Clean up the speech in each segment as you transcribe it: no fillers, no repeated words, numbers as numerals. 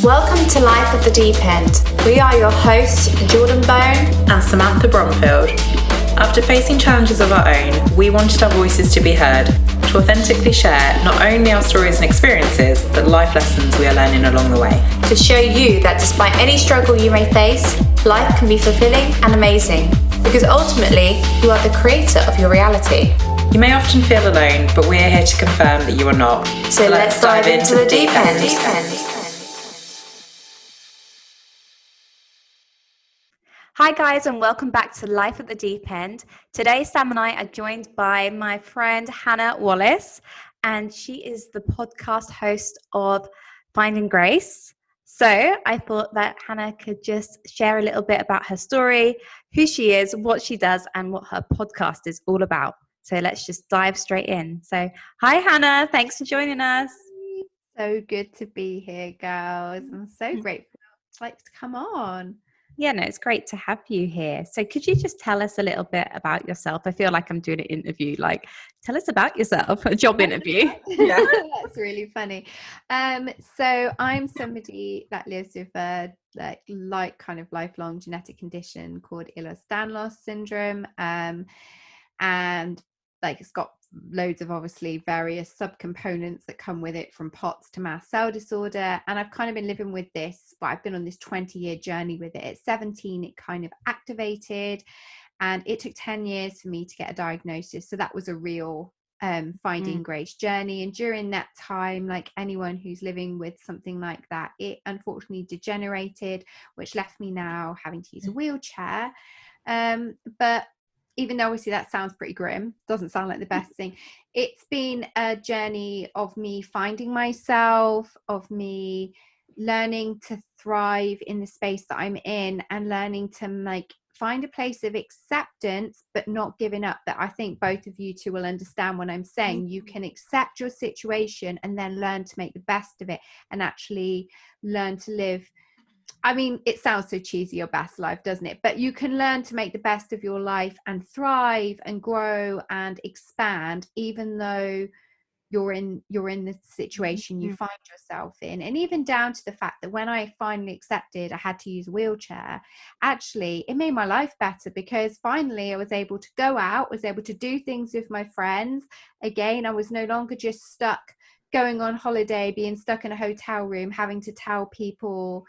Welcome to Life at the Deep End. We are your hosts, Jordan Bone and Samantha Bromfield. After facing challenges of our own, we wanted our voices to be heard, to authentically share not only our stories and experiences, but life lessons we are learning along the way. to show you that despite any struggle you may face, life can be fulfilling and amazing, because ultimately, you are the creator of your reality. You may often feel alone, but we are here to confirm that you are not. So let's dive into the deep end. Hi guys, and welcome back to Life at the Deep End. Today Sam and I are joined by my friend Hannah Wallace, and she is the podcast host of Finding Grace. So I thought that Hannah could just share a little bit about her story, who she is, what she does, and what her podcast is all about. So let's just dive straight in. So hi Hannah, thanks for joining us. So good to be here, girls. I'm so grateful to come on. Yeah, no, it's great to have you here. So could you just tell us a little bit about yourself? I feel like I'm doing an interview, like tell us about yourself, a job interview. Yeah. That's really funny. So I'm somebody that lives with a kind of lifelong genetic condition called Ehlers-Danlos syndrome. And it's got loads of obviously various subcomponents that come with it, from POTS to mast cell disorder. And I've kind of been living with this, but I've been on this 20-year journey with it. At 17, it kind of activated, and it took 10 years for me to get a diagnosis. So that was a real finding grace journey. And during that time, like anyone who's living with something like that, it unfortunately degenerated, which left me now having to use a wheelchair. But even though obviously that sounds pretty grim, doesn't sound like the best thing, it's been a journey of me finding myself, of me learning to thrive in the space that I'm in, and learning to find a place of acceptance, but not giving up. That I think both of you two will understand when I'm saying you can accept your situation and then learn to make the best of it, and actually learn to live. I mean, it sounds so cheesy, your best life, doesn't it? But you can learn to make the best of your life and thrive and grow and expand, even though you're in the situation you find yourself in. And even down to the fact that when I finally accepted I had to use a wheelchair, actually it made my life better, because finally I was able to go out, was able to do things with my friends again. I was no longer just stuck going on holiday, being stuck in a hotel room, having to tell people,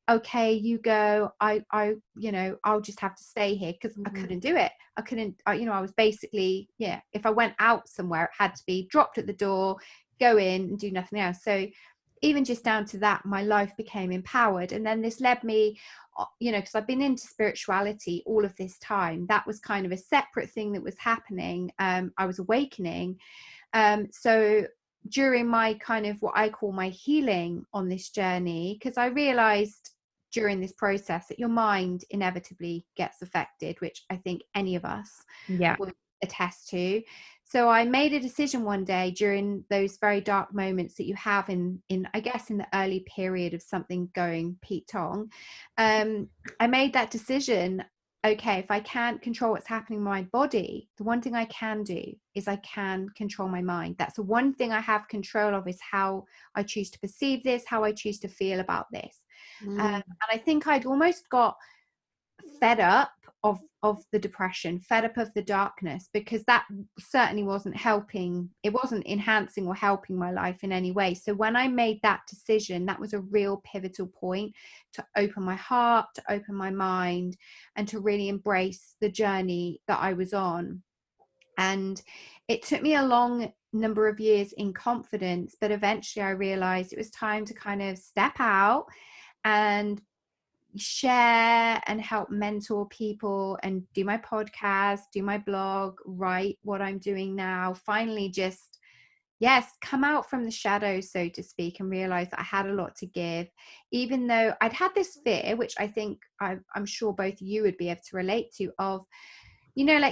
okay, you go, I'll just have to stay here, because I couldn't do it. I was basically, if I went out somewhere, it had to be dropped at the door, go in and do nothing else. So even just down to that, my life became empowered. And then this led me, because I've been into spirituality all of this time. That was kind of a separate thing that was happening. I was awakening. So during my kind of what I call my healing on this journey, because I realized during this process that your mind inevitably gets affected, which I think any of us would attest to. So I made a decision one day during those very dark moments that you have in I guess in the early period of something going Pete Tong. I made that decision. Okay, if I can't control what's happening in my body, the one thing I can do is I can control my mind. That's the one thing I have control of, is how I choose to perceive this, how I choose to feel about this. And I think I'd almost got fed up of the depression, fed up of the darkness, because that certainly wasn't helping. It wasn't enhancing or helping my life in any way. So when I made that decision, that was a real pivotal point to open my heart, to open my mind, and to really embrace the journey that I was on. And it took me a long number of years in confidence, but eventually I realized it was time to kind of step out and share and help mentor people, and do my podcast, do my blog, write what I'm doing now. Finally just come out from the shadows, so to speak, and realize that I had a lot to give, even though I'd had this fear, which I think I'm sure both of you would be able to relate to, of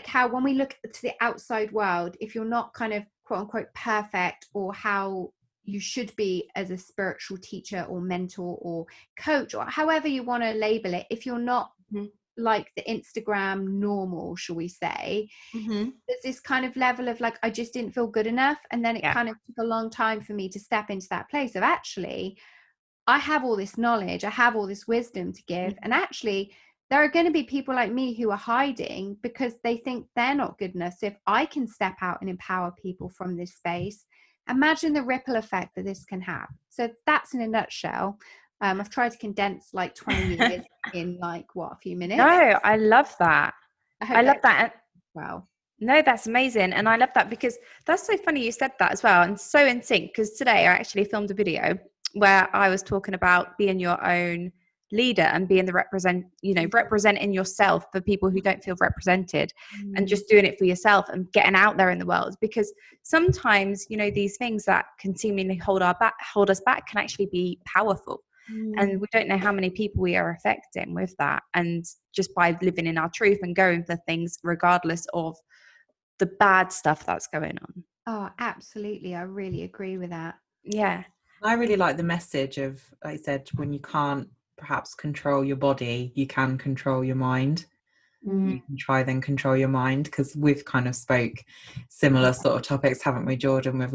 how when we look to the outside world, if you're not kind of quote unquote perfect, or how you should be as a spiritual teacher or mentor or coach, or however you want to label it, if you're not like the Instagram normal, shall we say, there's this kind of level of I just didn't feel good enough. And then it kind of took a long time for me to step into that place of actually I have all this knowledge, I have all this wisdom to give, and actually there are going to be people like me who are hiding because they think they're not good enough. So if I can step out and empower people from this space, imagine the ripple effect that this can have. So that's in a nutshell. I've tried to condense like 20 years in like a few minutes. No, I love that. I love that. Wow. No, that's amazing. And I love that because that's so funny you said that as well. And so in sync, because today I actually filmed a video where I was talking about being your own leader and being the representing yourself for people who don't feel represented, and just doing it for yourself and getting out there in the world. Because sometimes, these things that can seemingly hold us back can actually be powerful. And we don't know how many people we are affecting with that. And just by living in our truth and going for things regardless of the bad stuff that's going on. Oh, absolutely. I really agree with that. Yeah. I really like the message of, like I said, when you can't perhaps control your body, you can control your mind. You can try then control your mind, because we've kind of spoke similar sort of topics, haven't we, Jordan, with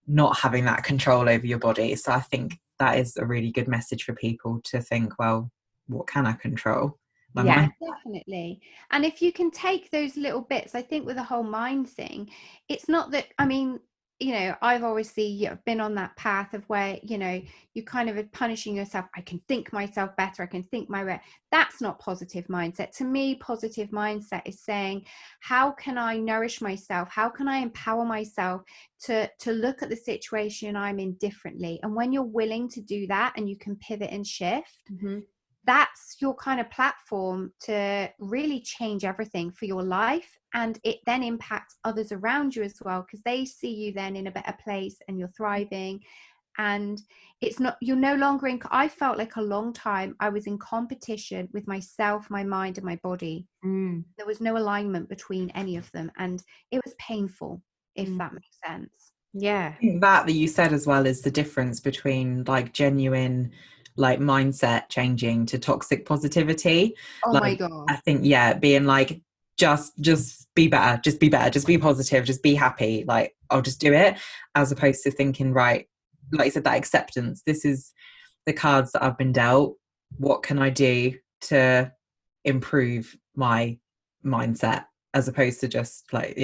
not having that control over your body. So I think that is a really good message for people to think, well, what can I control? My mind. Definitely. And if you can take those little bits, I think with the whole mind thing, it's not that, I've obviously been on that path of where, you kind of are punishing yourself. I can think myself better. I can think my way. That's not positive mindset. To me, positive mindset is saying, how can I nourish myself? How can I empower myself to look at the situation I'm in differently? And when you're willing to do that and you can pivot and shift, that's your kind of platform to really change everything for your life. And it then impacts others around you as well, because they see you then in a better place and you're thriving. And you're no longer I felt like a long time I was in competition with myself, my mind and my body. There was no alignment between any of them. And it was painful, if that makes sense. Yeah. I think that you said as well is the difference between like genuine like mindset changing to toxic positivity. Oh my God. I think, being like, just be better, just be positive, just be happy. Like, I'll just do it, as opposed to thinking, right, like you said, that acceptance. This is the cards that I've been dealt. What can I do to improve my mindset, as opposed to just like,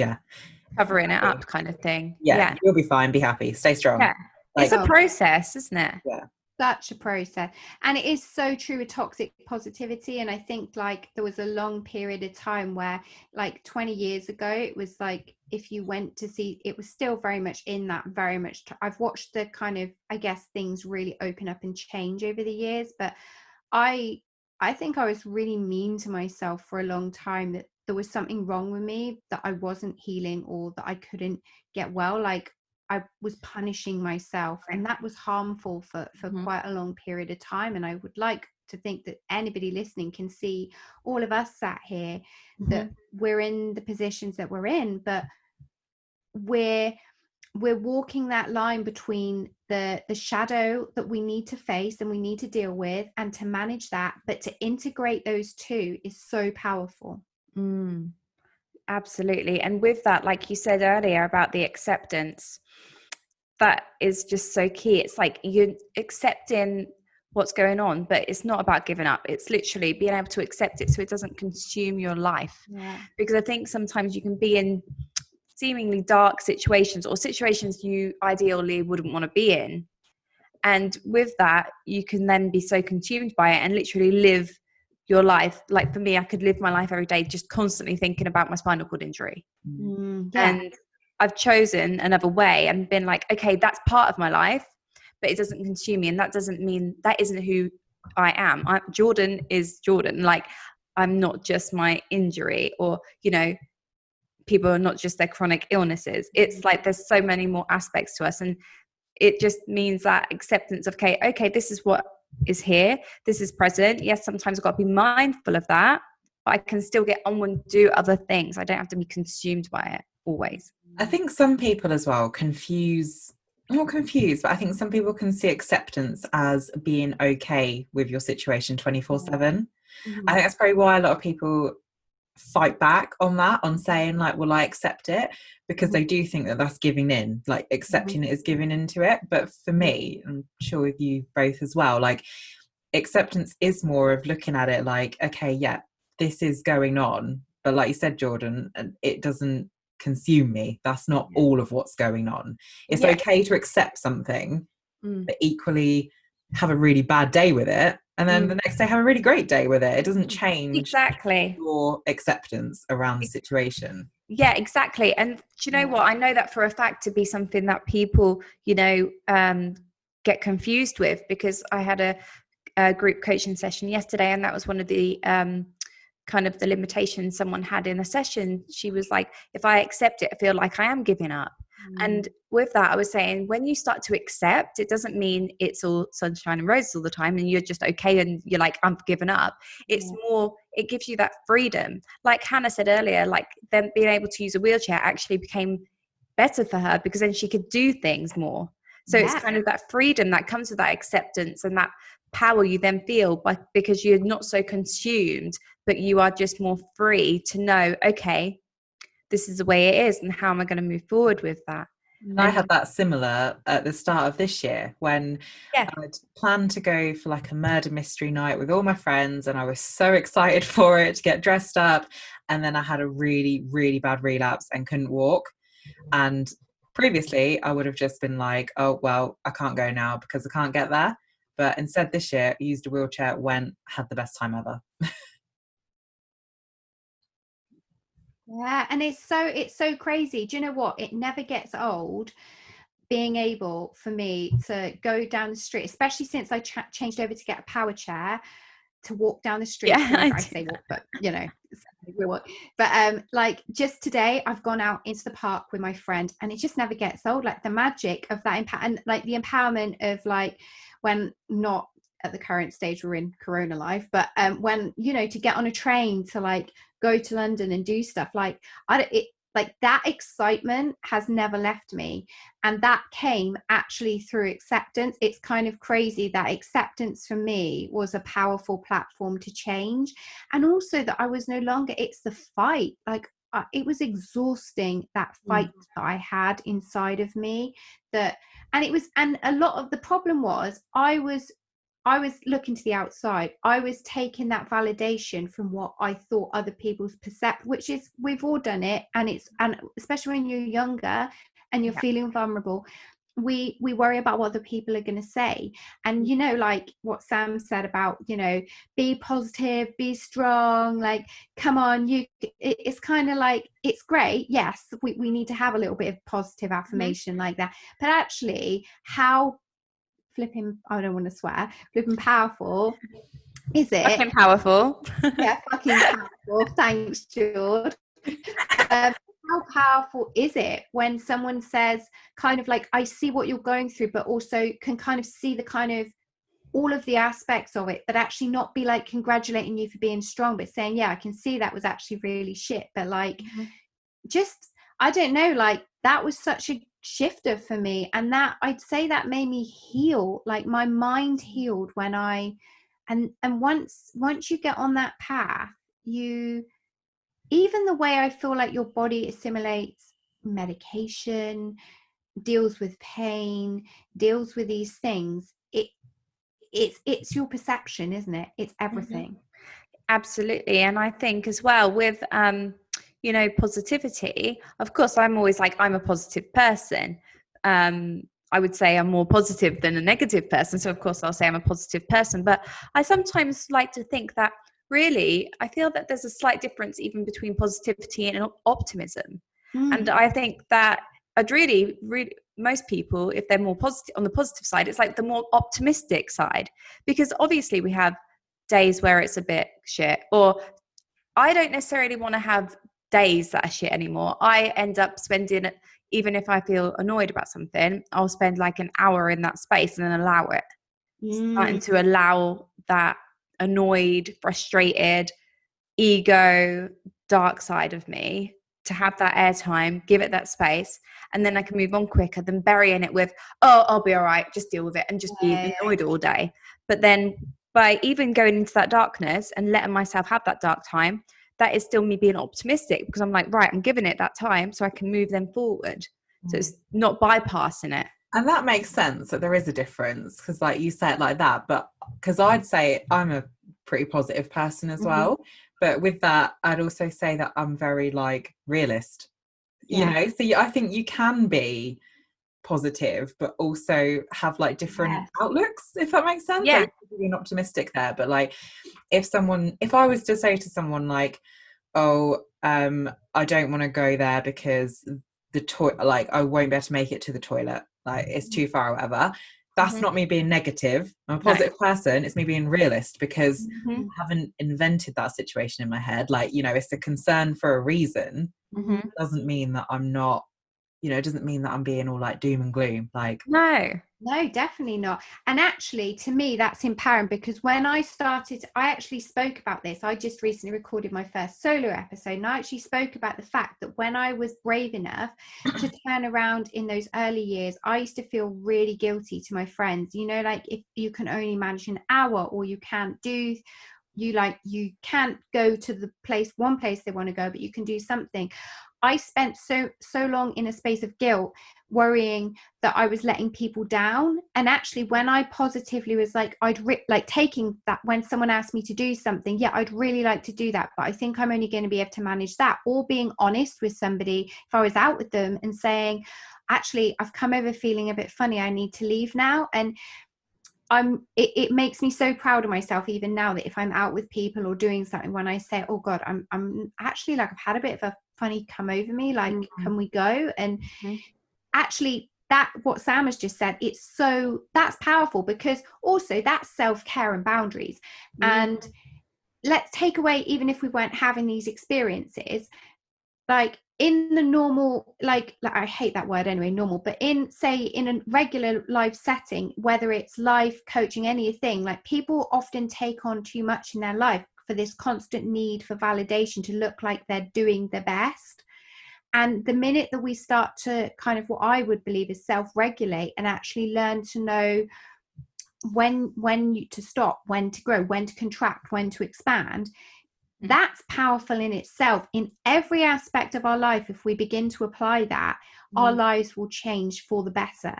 covering it up kind of thing. You'll be fine. Be happy. Stay strong. Yeah. It's a process, isn't it? Yeah. Such a process. And it is so true with toxic positivity. And I think like there was a long period of time where like 20 years ago, it was like, if you went to see, it was still very much in that, very much. I've watched the kind of, I guess, things really open up and change over the years. But I think I was really mean to myself for a long time, that there was something wrong with me, that I wasn't healing or that I couldn't get well. Like, I was punishing myself, and that was harmful for quite a long period of time. And I would like to think that anybody listening can see all of us sat here, that we're in the positions that we're in, but we're walking that line between the shadow that we need to face and we need to deal with, and to manage that, but to integrate those two is so powerful. Absolutely. And with that, like you said earlier about the acceptance, that is just so key. It's like you're accepting what's going on, but it's not about giving up. It's literally being able to accept it so it doesn't consume your life. Because I think sometimes you can be in seemingly dark situations, or situations you ideally wouldn't want to be in. And with that, you can then be so consumed by it and literally live your life. Like for me, I could live my life every day just constantly thinking about my spinal cord injury. And I've chosen another way and been like, okay, that's part of my life, but it doesn't consume me. And that doesn't mean that isn't who I am. Jordan is Jordan. Like, I'm not just my injury, or, people are not just their chronic illnesses. It's like, there's so many more aspects to us. And it just means that acceptance of, okay, this is what is here. This is present. Yes, sometimes I've got to be mindful of that, but I can still get on and do other things. I don't have to be consumed by it always. I think some people as well not confused, but I think some people can see acceptance as being okay with your situation 24/7. I think that's probably why a lot of people fight back on that, on saying like, well, I accept it, because they do think that that's giving in, like accepting it is giving into it. But for me, I'm sure with you both as well, like acceptance is more of looking at it like, okay, yeah, this is going on, but like you said, Jordan, it doesn't consume me. That's not all of what's going on. It's okay to accept something, but equally have a really bad day with it, and then the next day have a really great day with it. It doesn't change your acceptance around the situation. Yeah, exactly. And do you know what? I know that for a fact to be something that people, get confused with, because I had a group coaching session yesterday, and that was one of the kind of the limitations someone had in a session. She was like, if I accept it, I feel like I am giving up. And with that, I was saying, when you start to accept, it doesn't mean it's all sunshine and roses all the time and you're just okay and you're like, I'm given up. It's more, it gives you that freedom. Like Hannah said earlier, like them being able to use a wheelchair actually became better for her, because then she could do things more. So it's kind of that freedom that comes with that acceptance and that power you then feel, because you're not so consumed, but you are just more free to know, okay, this is the way it is, and how am I going to move forward with that? I had that similar at the start of this year, when I'd planned to go for like a murder mystery night with all my friends, and I was so excited for it, to get dressed up, and then I had a really, really bad relapse and couldn't walk. And previously I would have just been like, oh well, I can't go now because I can't get there. But instead this year I used a wheelchair, went, had the best time ever. Yeah, and it's so crazy. Do you know what? It never gets old being able for me to go down the street, especially since I changed over to get a power chair, to walk down the street. I say walk, but we walk. But like just today, I've gone out into the park with my friend, and it just never gets old. Like the magic of that impact, and like the empowerment of like, when not at the current stage we're in Corona life, but when to get on a train to like go to London and do stuff, like like that excitement has never left me, and that came actually through acceptance. It's kind of crazy that acceptance for me was a powerful platform to change, and also that I was no longer, it's the fight, like it was exhausting, that fight that I had inside of me, and a lot of the problem was I was looking to the outside. I was taking that validation from what I thought other people's percept, which is, we've all done it, and especially when you're younger and you're feeling vulnerable, we worry about what the people are going to say. And like what Sam said about be positive, be strong, like come on, it's kind of like, it's great, yes, we need to have a little bit of positive affirmation like that, but actually how flipping, I don't want to swear, flipping powerful is it? Fucking powerful. Yeah, fucking powerful. Thanks, George. How powerful is it when someone says kind of like, I see what you're going through, but also can kind of see the kind of all of the aspects of it, but actually not be like congratulating you for being strong, but saying, yeah, I can see that was actually really shit, but like just, I don't know, like that was such a shifter for me, and that I'd say that made me heal, like my mind healed when and once you get on that path, even the way I feel like your body assimilates medication, deals with pain, deals with these things, it's your perception, isn't it? It's everything. Absolutely. And I think as well with positivity, of course, I'm always like, I'm a positive person. I would say I'm more positive than a negative person, so of course I'll say I'm a positive person, but I sometimes like to think that really I feel that there's a slight difference even between positivity and optimism. And I think that I'd really most people, if they're more positive on the positive side, it's like the more optimistic side, because obviously we have days where it's a bit shit, or I don't necessarily want to have days that are shit anymore. I end up spending, even if I feel annoyed about something, I'll spend like an hour in that space and then allow it. Starting to allow that annoyed, frustrated, ego, dark side of me to have that airtime, give it that space, and then I can move on quicker than burying it with, oh, I'll be all right, just deal with it, and just being annoyed all day. But then by even going into that darkness and letting myself have that dark time, that is still me being optimistic, because I'm like, right, I'm giving it that time so I can move them forward. So it's not bypassing it. And that makes sense, that there is a difference, because like you said like that, but because I'd say I'm a pretty positive person as well, but with that I'd also say that I'm very like realist, you know. So I think you can be positive but also have like different outlooks, if that makes sense. Like being optimistic there, but like if I was to say to someone like, oh, I don't want to go there because like I won't be able to make it to the toilet, like it's too far or whatever, that's not me being negative. I'm a positive person. It's me being realist, because I haven't invented that situation in my head. Like, you know, it's a concern for a reason. It doesn't mean that I'm not, you know, it doesn't mean that I'm being all like doom and gloom. Like, no, definitely not. And actually, to me, that's empowering, because when I actually spoke about this. I just recently recorded my first solo episode, and I actually spoke about the fact that when I was brave enough to turn around in those early years, I used to feel really guilty to my friends. You know, like, if you can only manage an hour, or you can't go to the one place they want to go, but you can do something. I spent so long in a space of guilt, worrying that I was letting people down. And actually, when I positively was like, taking that, when someone asked me to do something, I'd really like to do that, but I think I'm only going to be able to manage that. Or being honest with somebody, if I was out with them, and saying, actually, I've come over feeling a bit funny, I need to leave now. And it makes me so proud of myself even now, that if I'm out with people or doing something, when I say, oh God, I'm actually like, I've had a bit of a funny come over me, like, can we go? And actually, that what Sam has just said, that's powerful, because also that's self-care and boundaries. And let's take away, even if we weren't having these experiences, like in the normal, like I hate that word anyway, normal, but in a regular life setting, whether it's life coaching, anything, like, people often take on too much in their life for this constant need for validation, to look like they're doing their best. And the minute that we start to kind of, what I would believe is self-regulate, and actually learn to know when to stop, when to grow, when to contract, when to expand, that's powerful in itself. In every aspect of our life, if we begin to apply that, our lives will change for the better.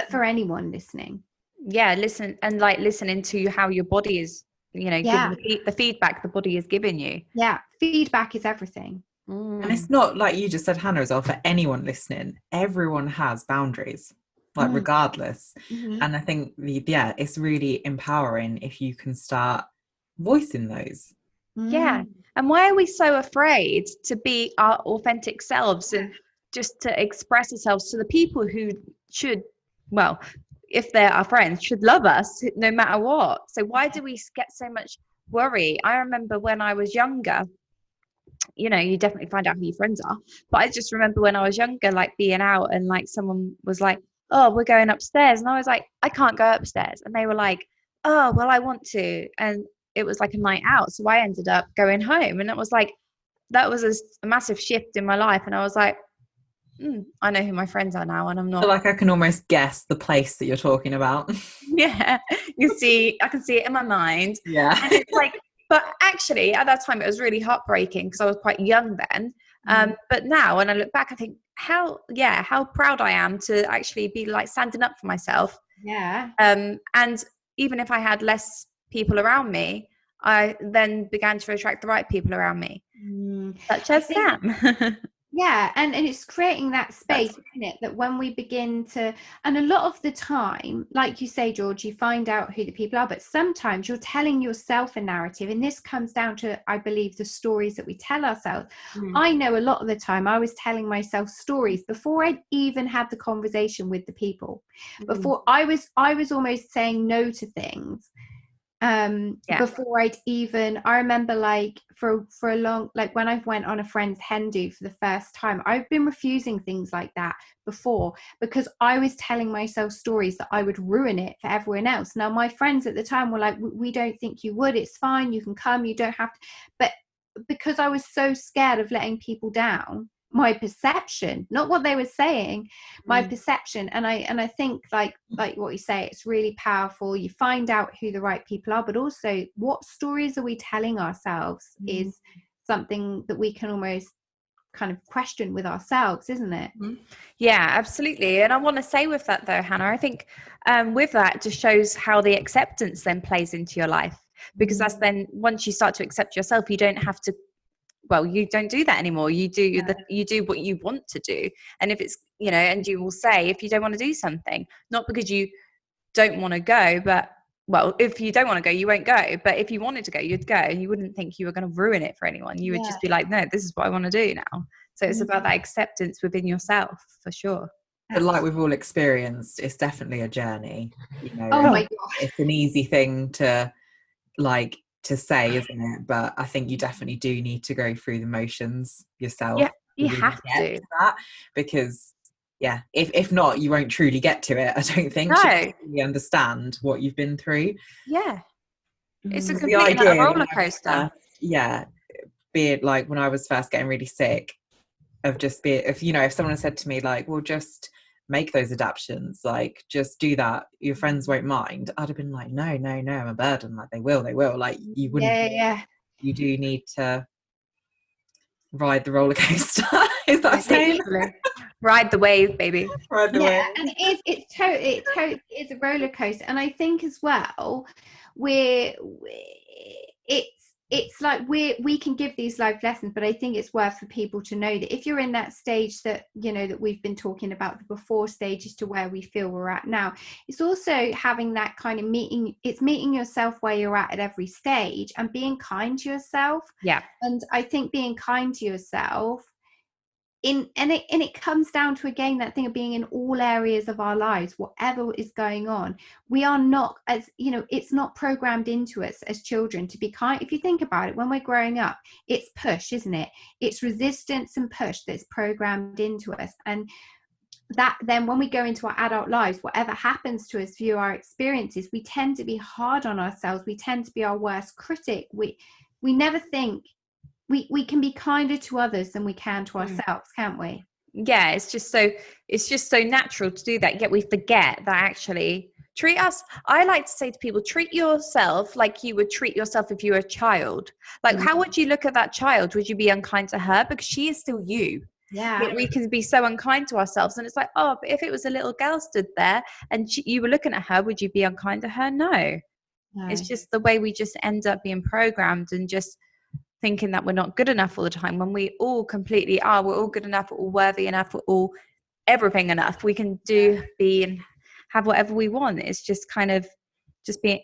For anyone listening, listening to how your body is, you know, giving the feedback the body is giving you. Feedback is everything. And it's not like you just said, Hannah, as well, for anyone listening, everyone has boundaries, like regardless. And I think it's really empowering if you can start voicing those. And why are we so afraid to be our authentic selves and just to express ourselves to the people who should, well, if they're our friends, should love us no matter what? So why do we get so much worry? I remember when I was younger, you know, you definitely find out who your friends are, but I just remember when I was younger, like being out and like someone was like, oh, we're going upstairs, and I was like, I can't go upstairs, and they were like, oh, well, I want to, and it was like a night out, so I ended up going home, and it was like, that was a massive shift in my life, and I was like, I know who my friends are now, and I'm not, like, I can almost guess the place that you're talking about. I can see it in my mind. And it's like, but actually at that time it was really heartbreaking, because I was quite young then. But now when I look back, I think how proud I am to actually be like standing up for myself. And even if I had less people around me, I then began to attract the right people around me, such as Sam. And it's creating that space, isn't it, that when we begin to, and a lot of the time, like you say, George, you find out who the people are, but sometimes you're telling yourself a narrative, and this comes down to, I believe, the stories that we tell ourselves. I know a lot of the time I was telling myself stories before I'd even had the conversation with the people, before I was almost saying no to things. Before I remember, like, for a long, like when I went on a friend's hen do for the first time, I've been refusing things like that before, because I was telling myself stories that I would ruin it for everyone else. Now my friends at the time were like, we don't think you would, it's fine, you can come, you don't have to. But because I was so scared of letting people down, my perception, not what they were saying, my perception, and I think like what you say, it's really powerful. You find out who the right people are, but also what stories are we telling ourselves is something that we can almost kind of question with ourselves, isn't it? Yeah, absolutely. And I want to say with that though, Hannah, I think with that it just shows how the acceptance then plays into your life, because that's then once you start to accept yourself, you don't have to, well, you don't do that anymore. You do you do what you want to do. And if it's, you know, and you will say if you don't want to do something, not because you don't want to go, but well, if you don't want to go, you won't go. But if you wanted to go, you'd go, and you wouldn't think you were going to ruin it for anyone. You would just be like, no, this is what I want to do now. So it's about that acceptance within yourself, for sure. But like we've all experienced, it's definitely a journey. You know, Oh my God. it's an easy thing to say, isn't it? But I think you definitely do need to go through the motions yourself. Yeah, you really have get to. that, because yeah, if not, you won't truly get to it. I don't think No. you understand what you've been through. Yeah. It's a The complete idea roller coaster. Be it like when I was first getting really sick, of just be, if you know, if someone said to me like, well, just make those adaptions, like just do that, your friends won't mind, I'd have been like, no, I'm a burden. Like they will, like you wouldn't. You do need to ride the roller coaster. Is that saying? Ride the wave, baby. Ride the wave. And it's a roller coaster. And I think as well, it's like we can give these life lessons, but I think it's worth for people to know that if you're in that stage that, you know, that we've been talking about, the before stages to where we feel we're at now, it's also having that kind of meeting yourself where you're at every stage, and being kind to yourself. Yeah. And I think being kind to yourself it comes down to, again, that thing of being in all areas of our lives, whatever is going on. We are not, as you know, it's not programmed into us as children to be kind. If you think about it, when we're growing up, it's push, isn't it? It's resistance and push that's programmed into us. And that then when we go into our adult lives, whatever happens to us through our experiences, we tend to be hard on ourselves. We tend to be our worst critic. We never think we can be kinder to others than we can to ourselves, can't we? Yeah, it's just so natural to do that, yet we forget that actually I like to say to people, treat yourself like you would treat yourself if you were a child. Like, how would you look at that child? Would you be unkind to her? Because she is still you. Yeah. Yet we can be so unkind to ourselves, and it's like, oh, but if it was a little girl stood there and you were looking at her, would you be unkind to her? No. It's just the way we just end up being programmed and just thinking that we're not good enough all the time, when we all completely are. We're all good enough, we're all worthy enough, we're all everything enough. We can be and have whatever we want. It's just kind of just being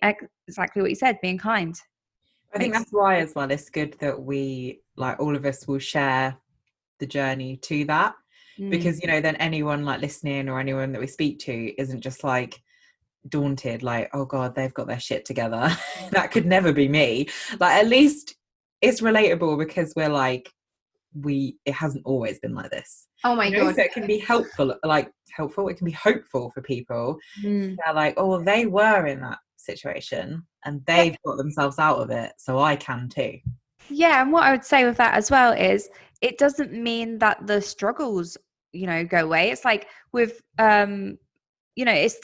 exactly what you said, being kind. I think that's why as well it's good that we, like, all of us will share the journey to that, because you know, then anyone like listening or anyone that we speak to isn't just like daunted, like, oh god, they've got their shit together. That could never be me. Like, at least it's relatable, because we're like, it hasn't always been like this. Oh my god. So it can be helpful, it can be hopeful for people. They're like, oh, they were in that situation and they've got themselves out of it, so I can too. Yeah. And what I would say with that as well is, it doesn't mean that the struggles, you know, go away. It's like with you know, it's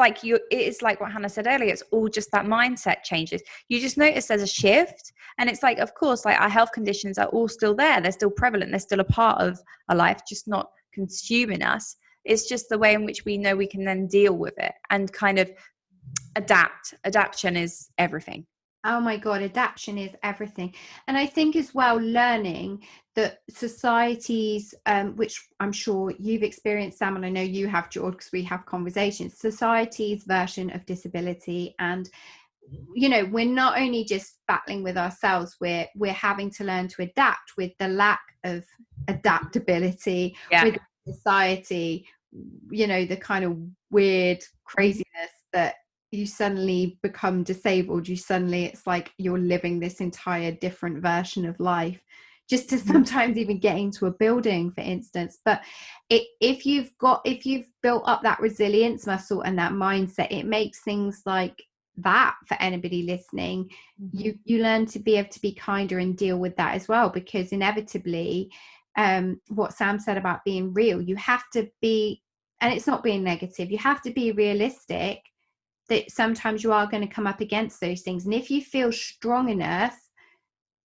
like what Hannah said earlier, it's all just that mindset changes. You just notice there's a shift, and it's like, of course, like our health conditions are all still there. They're still prevalent. They're still a part of our life, just not consuming us. It's just the way in which we know we can then deal with it and kind of adapt. Adaptation is everything. Oh my God, adaptation is everything. And I think as well, learning that societies, which I'm sure you've experienced, Sam, and I know you have, George, because we have conversations, society's version of disability. And, you know, we're not only just battling with ourselves, we're having to learn to adapt with the lack of adaptability with society, you know, the kind of weird craziness that you suddenly become disabled, it's like you're living this entire different version of life, just to sometimes even get into a building, for instance. But if you've built up that resilience muscle and that mindset, it makes things like that, for anybody listening, you learn to be able to be kinder and deal with that as well, because inevitably, what Sam said about being real, you have to be, and it's not being negative, you have to be realistic that sometimes you are going to come up against those things. And if you feel strong enough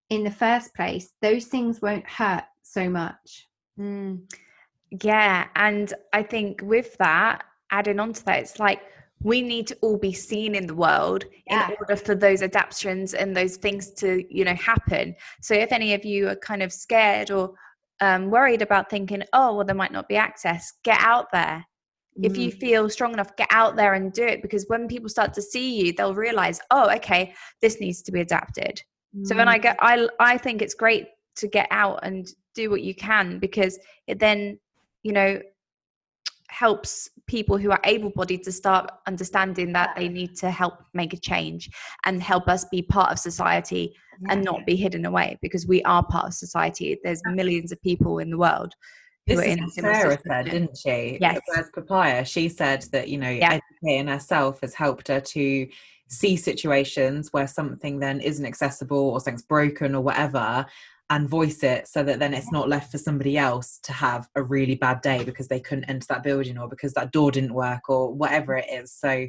in the first place, those things won't hurt so much. Yeah, and I think with that, adding on to that, it's like we need to all be seen in the world in order for those adaptations and those things to, happen. So if any of you are kind of scared or worried about thinking, oh, well, there might not be access, get out there. If you feel strong enough, get out there and do it, because when people start to see you, they'll realize, oh, okay, this needs to be adapted. So when I think it's great to get out and do what you can, because it then, helps people who are able-bodied to start understanding that they need to help make a change and help us be part of society and not be hidden away, because we are part of society. There's millions of people in the world who this are is in a what similar Sarah situation. said, didn't she? Yes. Whereas Papaya, she said that, educating herself has helped her to see situations where something then isn't accessible or something's broken or whatever, and voice it, so that then it's not left for somebody else to have a really bad day because they couldn't enter that building or because that door didn't work or whatever it is. So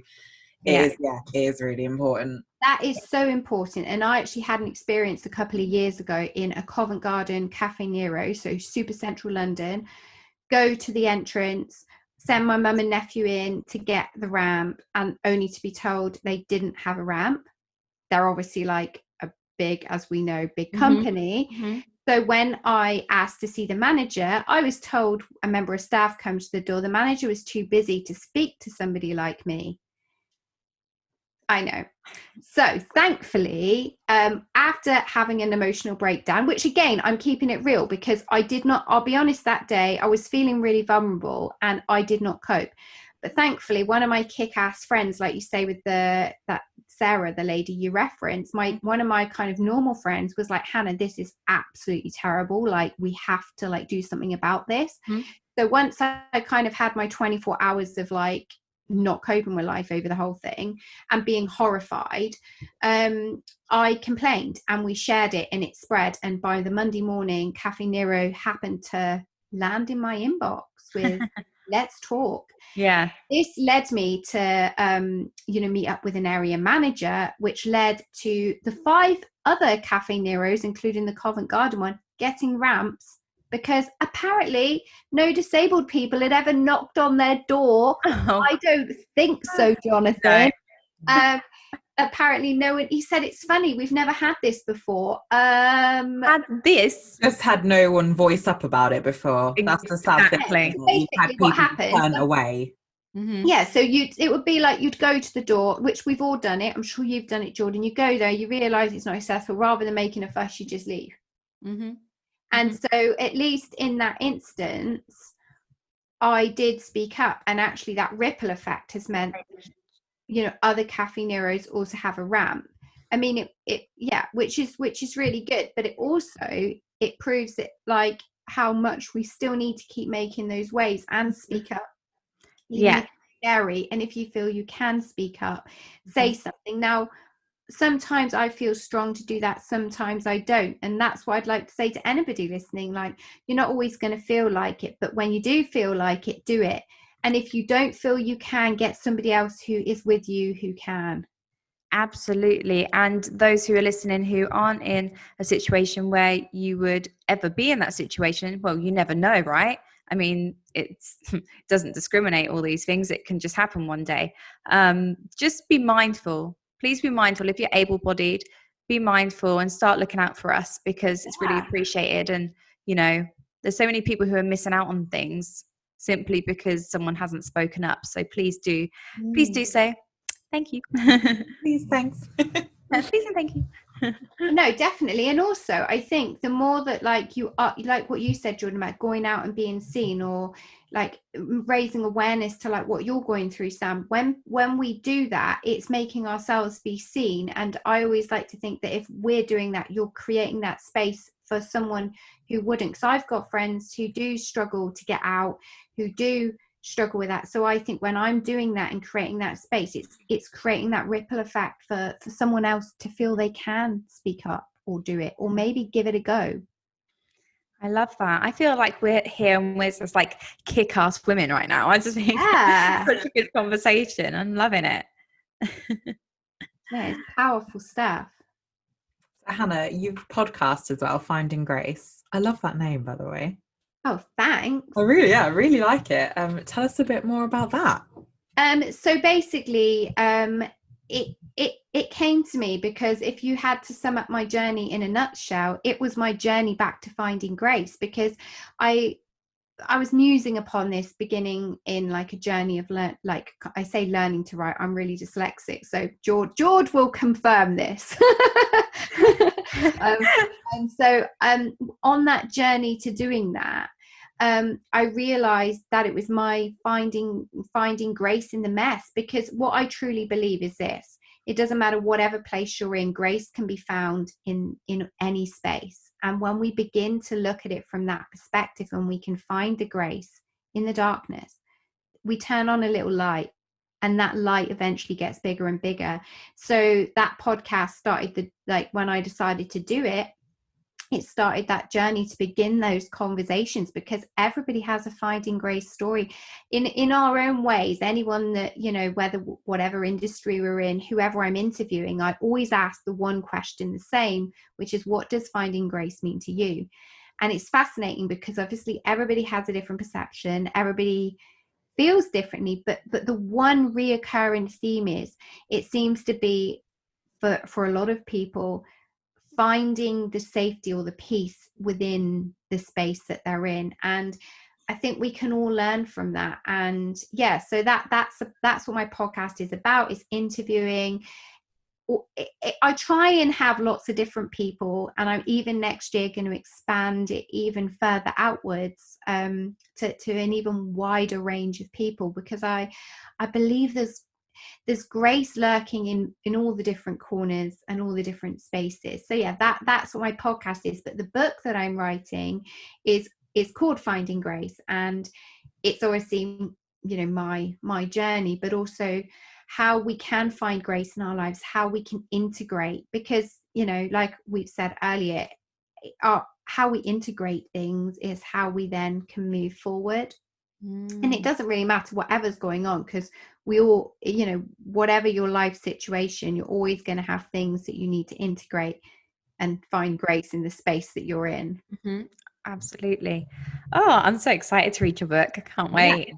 it is really important. That is so important. And I actually had an experience a couple of years ago in a Covent Garden Cafe Nero, so super central London. Go to the entrance, send my mum and nephew in to get the ramp, and only to be told they didn't have a ramp. They're obviously like a big, as we know, big company. So when I asked to see the manager, I was told a member of staff come to the door. The manager was too busy to speak to somebody like me. I know. So thankfully, after having an emotional breakdown, which again, I'm keeping it real, because I'll be honest, that day I was feeling really vulnerable and I did not cope. But thankfully, one of my kick-ass friends, like you say, with that Sarah, the lady you referenced, one of my kind of normal friends was like, Hannah, this is absolutely terrible. Like, we have to like do something about this. So once I kind of had my 24 hours of like not coping with life over the whole thing and being horrified, I complained and we shared it and it spread. And by the Monday morning, Cafe Nero happened to land in my inbox with let's talk. Yeah. This led me to meet up with an area manager, which led to the 5 other Cafe Neros, including the Covent Garden one, getting ramps, because apparently no disabled people had ever knocked on their door. I don't think so, Jonathan. No. Apparently no one. He said, it's funny, we've never had this before. Just had no one voice up about it before. That's the sad thing. Basically what happens, turn away. Yeah, so it would be like you'd go to the door, which we've all done it. I'm sure you've done it, Jordan. You go there, you realise it's not accessible. Rather than making a fuss, you just leave. And so at least in that instance, I did speak up, and actually that ripple effect has meant, other Cafe Neros also have a ramp. I mean, which is really good, but it proves that like how much we still need to keep making those waves and speak up. Even if it's scary, and if you feel you can speak up, say something. Now, sometimes I feel strong to do that, sometimes I don't, and that's what I'd like to say to anybody listening. Like, you're not always going to feel like it, but when you do feel like it, do it. And if you don't feel you can, get somebody else who is with you who can. Absolutely. And those who are listening who aren't in a situation where you would ever be in that situation, well, you never know, right? I mean, it doesn't discriminate, all these things. It can just happen one day. Just be mindful. Please be mindful. If you're able-bodied, be mindful and start looking out for us, because it's really appreciated. And, there's so many people who are missing out on things simply because someone hasn't spoken up. So please do so. Thank you. Please, thanks. Please and thank you. No, definitely. And also, I think the more that like you are, like what you said, Jordan, about going out and being seen, or like raising awareness to like what you're going through, Sam, when we do that, it's making ourselves be seen. And I always like to think that if we're doing that, you're creating that space for someone who wouldn't. Because I've got friends who do struggle to get out, who do struggle with that. So I think when I'm doing that and creating that space, it's creating that ripple effect for someone else to feel they can speak up or do it, or maybe give it a go. I love that. I feel like we're here and we're just like kick-ass women right now. I just think it's such a good conversation. I'm loving it. Yeah, it's powerful stuff. Hannah, you've podcast as well, Finding Grace. I love that name, by the way. Oh, thanks. I really like it. Tell us a bit more about that. So basically, it came to me because if you had to sum up my journey in a nutshell, it was my journey back to finding grace, because I was musing upon this beginning in like a journey of like I say learning to write. I'm really dyslexic, so George will confirm this. And so on that journey to doing that, I realized that it was my finding grace in the mess, because what I truly believe is this: it doesn't matter whatever place you're in, grace can be found in any space. And when we begin to look at it from that perspective, and we can find the grace in the darkness, we turn on a little light, and that light eventually gets bigger and bigger. So that podcast started when I decided to do it, it started that journey to begin those conversations, because everybody has a finding grace story in our own ways. Anyone that, whatever industry we're in, whoever I'm interviewing, I always ask the one question the same, which is, what does finding grace mean to you? And it's fascinating because obviously everybody has a different perception, everybody feels differently, but the one reoccurring theme is, it seems to be for a lot of people, finding the safety or the peace within the space that they're in. And I think we can all learn from that. And yeah, so that's what my podcast is about, is interviewing. I try and have lots of different people, and I'm even next year going to expand it even further outwards, to an even wider range of people, because I believe there's grace lurking in all the different corners and all the different spaces. So yeah, that's what my podcast is. But the book that I'm writing is called Finding Grace, and it's obviously, my journey, but also how we can find grace in our lives, how we can integrate, because, like we've said earlier, how we integrate things is how we then can move forward. And it doesn't really matter whatever's going on, because we all, whatever your life situation, you're always going to have things that you need to integrate and find grace in the space that you're in. Mm-hmm. Absolutely. Oh, I'm so excited to read your book. I can't wait.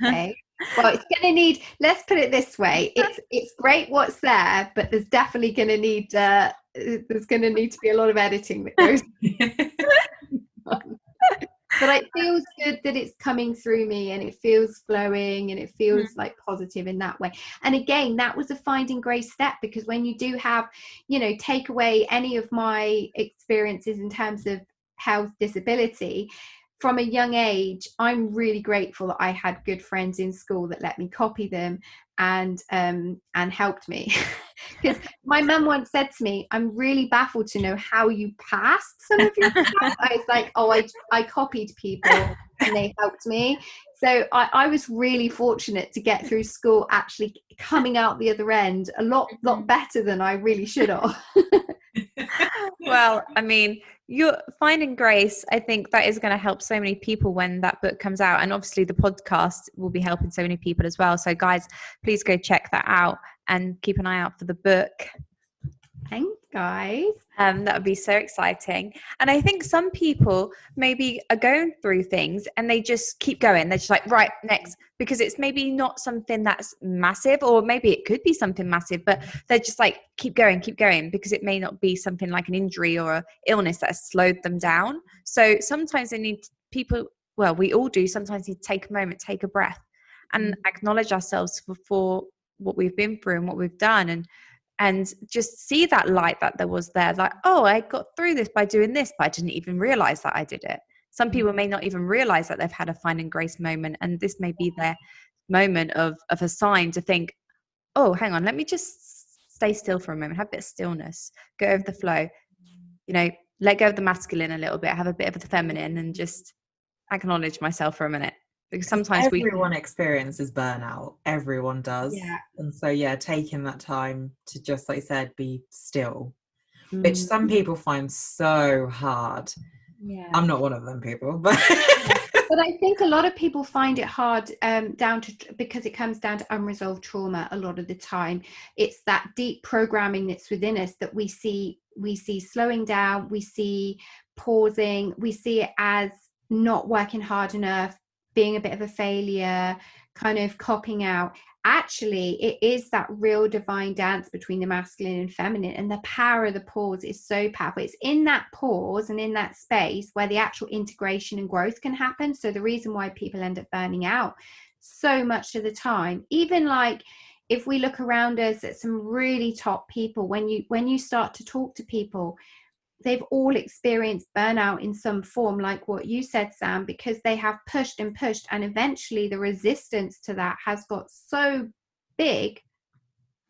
Okay. Well, it's going to need, let's put it this way, it's great what's there, but there's definitely going to need to be a lot of editing that goes on. But it feels good that it's coming through me, and it feels flowing, and it feels like positive in that way. And again, that was a finding grace step, because when you do have, take away any of my experiences in terms of health, disability, from a young age, I'm really grateful that I had good friends in school that let me copy them and helped me. Because my mum once said to me, I'm really baffled to know how you passed some of your stuff. I was like, I copied people and they helped me. So I was really fortunate to get through school actually coming out the other end a lot better than I really should have. Well, I mean, you're finding grace. I think that is going to help so many people when that book comes out. And obviously the podcast will be helping so many people as well. So guys, please go check that out and keep an eye out for the book. Thanks, guys. That would be so exciting. And I think some people maybe are going through things and they just keep going. They're just like, right, next, because it's maybe not something that's massive, or maybe it could be something massive, but they're just like, keep going, because it may not be something like an injury or an illness that has slowed them down. So sometimes they need people, well, we all do, sometimes need to take a moment, take a breath and acknowledge ourselves for what we've been through and what we've done, and just see that light that there was there. Like, oh, I got through this by doing this, but I didn't even realize that I did it. Some people may not even realize that they've had a finding grace moment, and this may be their moment of a sign to think, oh, hang on, let me just stay still for a moment, have a bit of stillness, go over the flow, let go of the masculine a little bit, have a bit of the feminine, and just acknowledge myself for a minute. Because sometimes everyone experiences burnout. Everyone does. Yeah. And so, taking that time to just, like you said, be still, which some people find so hard. Yeah. I'm not one of them people, but but I think a lot of people find it hard because it comes down to unresolved trauma. A lot of the time, it's that deep programming that's within us that we see we see slowing down, we see pausing, we see it as not working hard enough, being a bit of a failure, kind of copping out. Actually, it is that real divine dance between the masculine and feminine, and the power of the pause is so powerful. It's in that pause and in that space where the actual integration and growth can happen. So the reason why people end up burning out so much of the time, even like if we look around us at some really top people, when you start to talk to people, they've all experienced burnout in some form, like what you said, Sam, because they have pushed and pushed, and eventually the resistance to that has got so big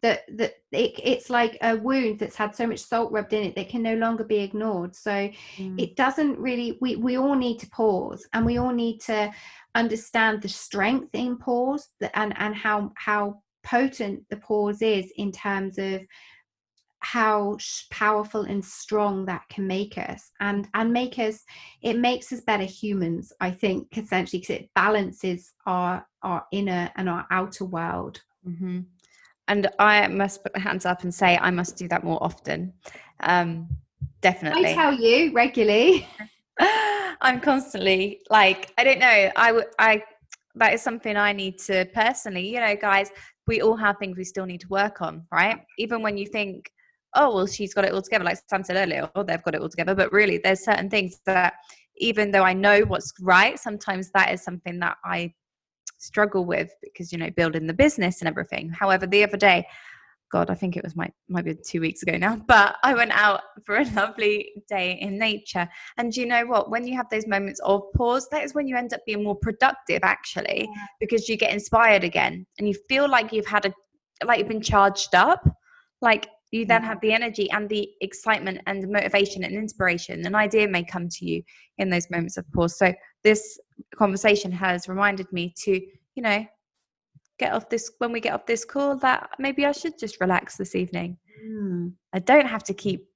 that it's like a wound that's had so much salt rubbed in it that can no longer be ignored. So it doesn't really, we all need to pause, and we all need to understand the strength in pause, and how potent the pause is in terms of how powerful and strong that can make us, and make us, it makes us better humans, I think, essentially, because it balances our inner and our outer world. Mm-hmm. And I must put my hands up and say I must do that more often. Definitely. I tell you regularly. I'm constantly like, I don't know, I that is something I need to personally, you know, guys, we all have things we still need to work on, right? Even when you think, oh, well, she's got it all together, like Sam said earlier, oh, they've got it all together. But really, there's certain things that, even though I know what's right, sometimes that is something that I struggle with, because, you know, building the business and everything. However, the other day, God, I think it was might be 2 weeks ago now, but I went out for a lovely day in nature. And you know what? When you have those moments of pause, that is when you end up being more productive, actually, because you get inspired again and you feel like you've been charged up. Like you then have the energy and the excitement and the motivation and inspiration. An idea may come to you in those moments of pause. So this conversation has reminded me to, you know, when we get off this call, that maybe I should just relax this evening. I don't have to keep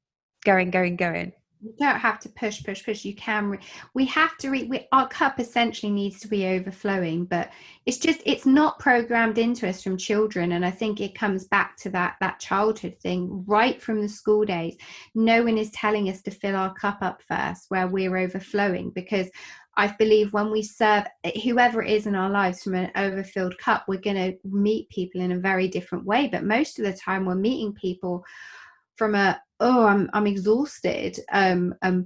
going. You don't have to push. You can. We have to. Our cup essentially needs to be overflowing, but it's not programmed into us from children. And I think it comes back to that childhood thing, right from the school days. No one is telling us to fill our cup up first, where we're overflowing, because I believe when we serve whoever it is in our lives from an overfilled cup, we're going to meet people in a very different way. But most of the time, we're meeting people from I'm exhausted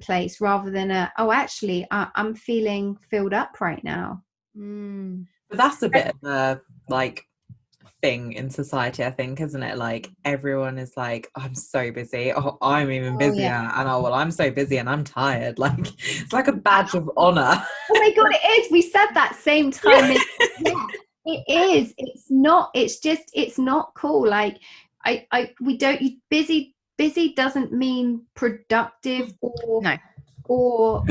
place, rather than actually I'm feeling filled up right now. But that's a bit of a like thing in society, I think, isn't it? Like everyone is like, I'm so busy, I'm even busier, and I'm so busy and I'm tired. Like it's like a badge of honor. Oh my God, it is. We said that same time. It is. It's not. It's just. It's not cool. Like we don't. Busy doesn't mean productive, or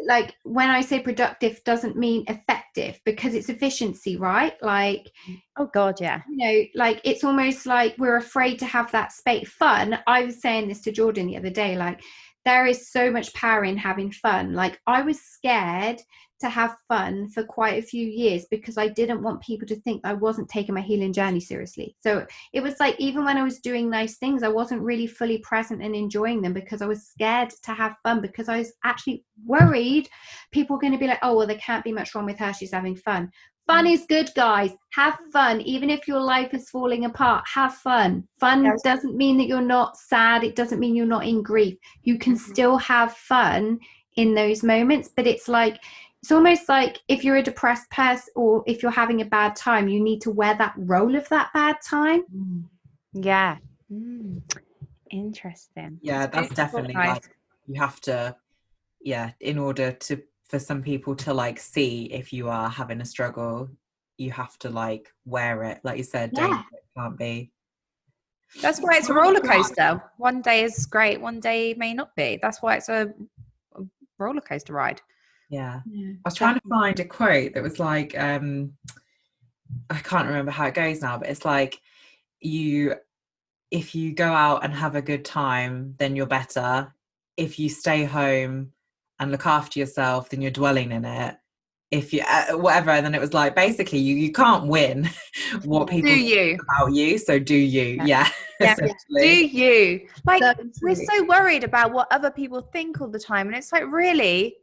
like when I say productive doesn't mean effective, because it's efficiency, right? Like, oh God, yeah. You know, like it's almost like we're afraid to have that space. Fun. I was saying this to Jordan the other day, like there is so much power in having fun. Like I was scared to have fun for quite a few years because I didn't want people to think I wasn't taking my healing journey seriously. So it was like, even when I was doing nice things, I wasn't really fully present and enjoying them because I was scared to have fun, because I was actually worried people were going to be like, oh, well, there can't be much wrong with her, she's having fun. Fun is good, guys. Have fun. Even if your life is falling apart, have fun. Fun doesn't mean that you're not sad. It doesn't mean you're not in grief. You can still have fun in those moments, but it's almost like if you're a depressed person or if you're having a bad time, you need to wear that role of that bad time. Yeah. Interesting. Yeah, that's definitely like you have to, in order for some people to like see if you are having a struggle, you have to like wear it, like you said. It can't be. That's why it's a roller coaster. One day is great, one day may not be. That's why it's a roller coaster ride. I was trying to find a quote that was like, I can't remember how it goes now, but it's like, if you go out and have a good time, then you're better. If you stay home and look after yourself, then you're dwelling in it. if you whatever, and then it was like, basically you can't win what people think about you, so do you. Yeah. Do you, like, So we're so worried about what other people think all the time, and it's like, really,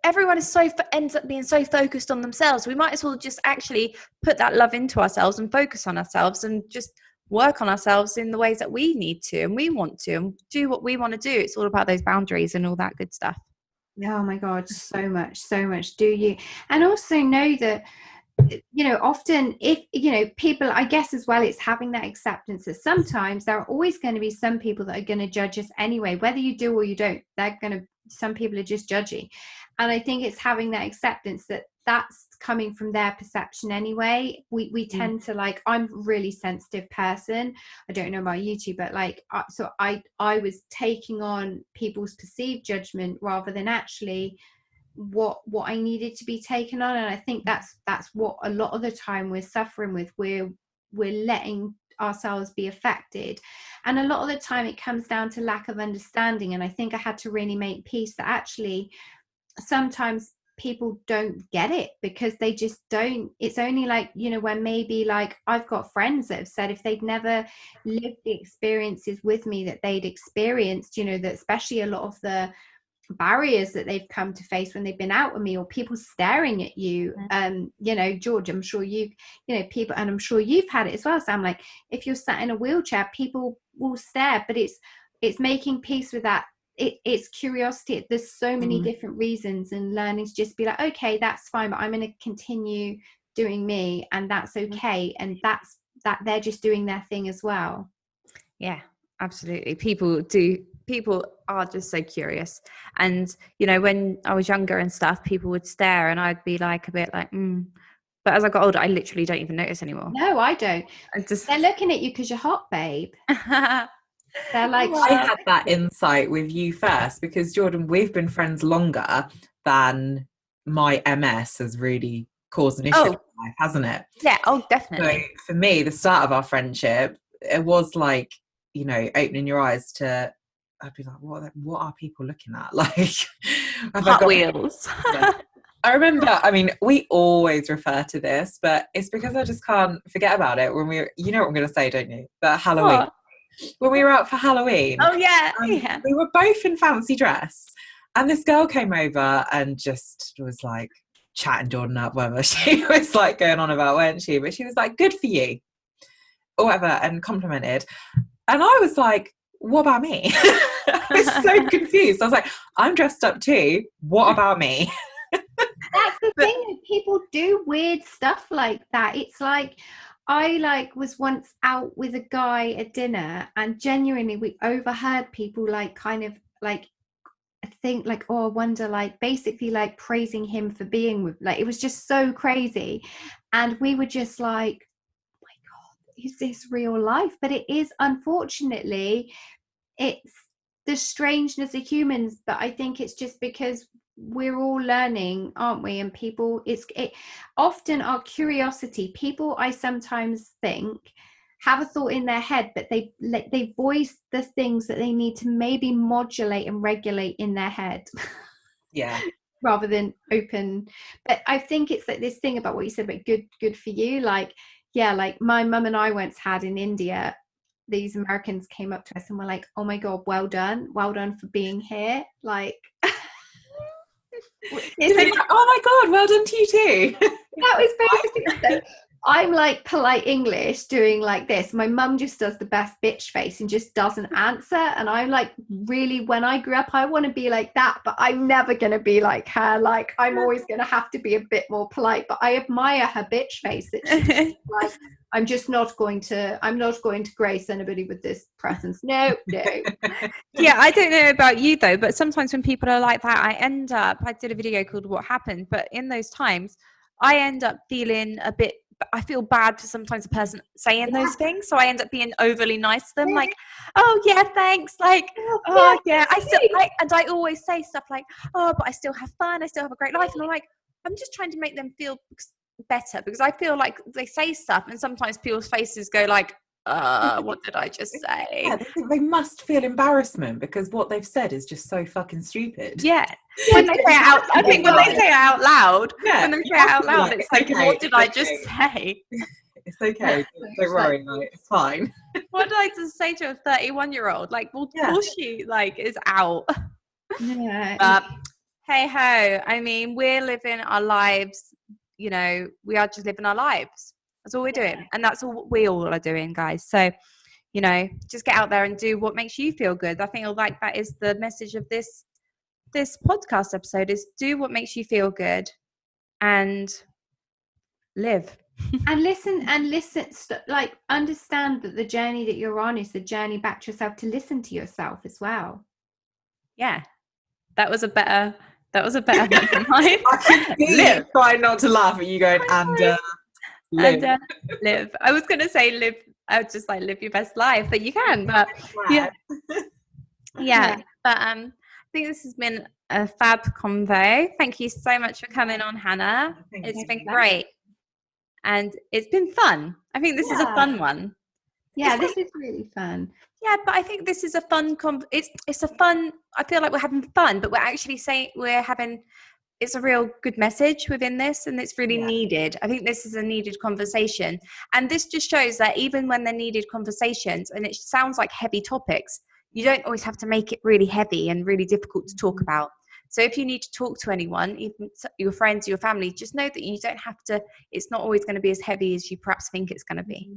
everyone is ends up being so focused on themselves. We might as well just actually put that love into ourselves and focus on ourselves and just work on ourselves in the ways that we need to and we want to, and do what we want to do. It's all about those boundaries and all that good stuff. Oh my God, so much do you. And also know that, you know, often if, you know, people, I guess as well, it's having that acceptance that sometimes there are always going to be some people that are going to judge us anyway, whether you do or you don't. Some people are just judgy. And I think it's having that acceptance that that's coming from their perception anyway. We tend to, like, I'm a really sensitive person. I don't know about you two, but like, so I was taking on people's perceived judgment rather than actually what I needed to be taken on. And I think that's what a lot of the time we're suffering with. We're letting ourselves be affected, and a lot of the time it comes down to lack of understanding. And I think I had to really make peace that actually sometimes people don't get it because they just don't. It's only like, you know, when maybe, like, I've got friends that have said if they'd never lived the experiences with me that they'd experienced, you know, that especially a lot of the barriers that they've come to face when they've been out with me, or people staring at you, you know, George, I'm sure you know, people, and I'm sure you've had it as well, Sam, like, if you're sat in a wheelchair, people will stare, but it's making peace with that. It's curiosity. There's so many different reasons, and learning to just be like, okay, that's fine, but I'm going to continue doing me, and that's okay, and that they're just doing their thing as well. Yeah, absolutely. People are just so curious. And, you know, when I was younger and stuff, people would stare and I'd be like a bit like, But as I got older, I literally don't even notice anymore. No, I don't. They're looking at you because you're hot, babe. They're like, I had that insight with you first because, Jordan, we've been friends longer than my MS has really caused an issue in my life, hasn't it? Yeah, definitely. So for me, the start of our friendship, it was like, you know, opening your eyes to, I'd be like, what are people looking at? Like, Hot Wheels. Yeah. I remember, I mean, we always refer to this, but it's because I just can't forget about it when you know what I'm going to say, don't you? But Halloween. What? When we were out for Halloween. Oh, yeah. We were both in fancy dress. And this girl came over and just was like chatting Jordan up, whatever. She was like going on about, weren't she? But she was like, good for you. Or whatever, and complimented. And I was like, what about me? I was so confused. I was like, I'm dressed up too. What about me? That's the thing. People do weird stuff like that. It's like, I was once out with a guy at dinner, and genuinely we overheard people kind of think oh, I wonder, basically praising him for being with, it was just so crazy. And we were just like, oh my God, is this real life? But it is, unfortunately, it's the strangeness of humans. But I think it's just because we're all learning, aren't we? And people, it often our curiosity, people, I sometimes think, have a thought in their head, but they voice the things that they need to maybe modulate and regulate in their head. Yeah. Rather than open. But I think it's like this thing about what you said about good for you. My mum and I once had in India, these Americans came up to us and were like, oh my God, well done for being here. Oh my God, well done to you too. That was basically I'm polite English doing this. My mum just does the best bitch face and just doesn't answer. And I'm really, when I grew up, I want to be like that, but I'm never going to be like her. I'm always going to have to be a bit more polite, but I admire her bitch face that she's I'm not going to grace anybody with this presence. No. Yeah, I don't know about you though, but sometimes when people are like that, I did a video called What Happened, but in those times, I end up feeling I feel bad for sometimes the person saying those things. So I end up being overly nice to them. Oh yeah, thanks. Oh yeah, I always say stuff like, oh, but I still have fun. I still have a great life. And I'm just trying to make them feel better, because I feel like they say stuff and sometimes people's faces go what did I just say? Yeah, they think they must feel embarrassment because what they've said is just so fucking stupid. Yeah. When they say it out, I think when they say it out loud, when they say it out loud, it's like, okay, what did I just say? It's okay. Don't worry, like, it's fine. What did I just say to a 31-year-old? Like, well, of course she is out. Yeah. But hey ho, I mean, we're living our lives, we are just living our lives. That's all we're doing. And that's all we all are doing, guys. So, just get out there and do what makes you feel good. I think that is the message of this podcast episode, is do what makes you feel good and live. And listen, like, understand that the journey that you're on is the journey back to yourself, to listen to yourself as well. Yeah. That was a better one than mine. I can see you trying not to laugh at you going, live. And live. I was going to say live. I would just like live your best life, but you can. But yeah. But I think this has been a fab convo. Thank you so much for coming on, Hannah. It's been great, and it's been fun. I think this is a fun one. Yeah, this is really fun. Yeah, but I think this is a fun. It's a fun. I feel like we're having fun, but we're actually saying it's a real good message within this, and it's really needed. I think this is a needed conversation, and this just shows that even when they're needed conversations, and it sounds like heavy topics, you don't always have to make it really heavy and really difficult to talk about. So if you need to talk to anyone, even your friends, your family, just know that you don't have to, it's not always going to be as heavy as you perhaps think it's going to be.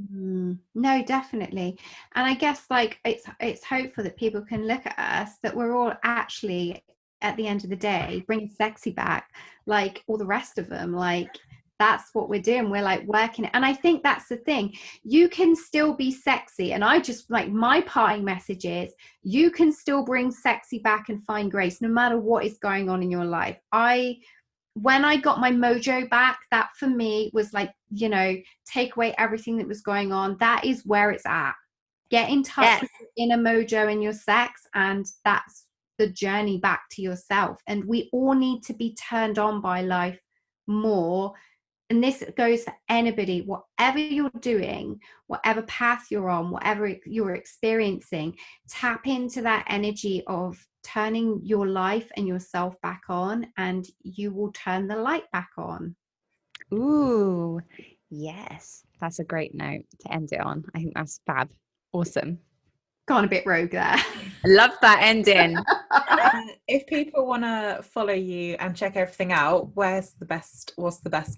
No, definitely. And I guess like it's hopeful that people can look at us, that we're all actually, at the end of the day, bringing sexy back, like all the rest of them. Like, that's what we're doing. We're like working it. And I think that's the thing. You can still be sexy. And I just, like, my parting message is, you can still bring sexy back and find grace no matter what is going on in your life. When I got my mojo back, that for me was like, take away everything that was going on. That is where it's at. Get in touch with your inner mojo and your sex, and that's the journey back to yourself. And we all need to be turned on by life more. And this goes for anybody, whatever you're doing, whatever path you're on, whatever you're experiencing, tap into that energy of turning your life and yourself back on, and you will turn the light back on. Ooh, yes. That's a great note to end it on. I think that's fab. Awesome. Gone a bit rogue there. I love that ending. If people want to follow you and check everything out, what's the best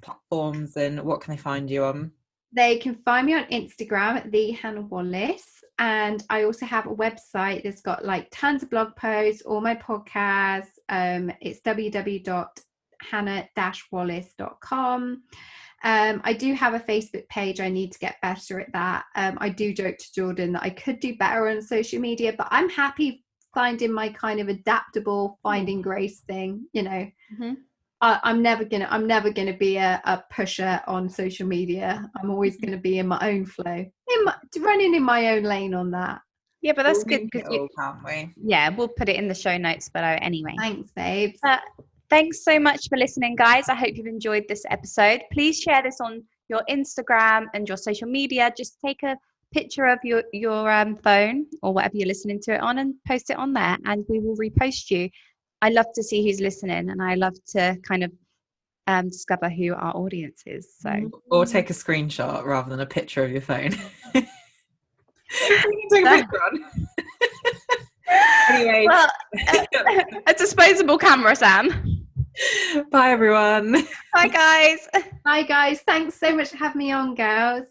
platforms, and what can they find you on? They can find me on Instagram at the Hannah Wallace, and I also have a website that's got like tons of blog posts, all my podcasts. It's www.hannah-wallace.com. I do have a Facebook page. I need to get better at that. I do joke to Jordan that I could do better on social media, but I'm happy finding my kind of adaptable finding grace thing. I'm never gonna be a pusher on social media. I'm always gonna be in my own flow, running in my own lane on that. Yeah, but that's good because can't we? Yeah, we'll put it in the show notes below anyway. Thanks, babes. Thanks so much for listening, guys. I hope you've enjoyed this episode. Please share this on your Instagram and your social media. Just take a picture of your phone or whatever you're listening to it on and post it on there, and we will repost you. I love to see who's listening, and I love to kind of discover who our audience is. So, or take a screenshot rather than a picture of your phone. You can take a picture on. Anyway, well, a disposable camera, Sam. Bye, everyone. Bye, guys. Bye, guys. Thanks so much for having me on, girls.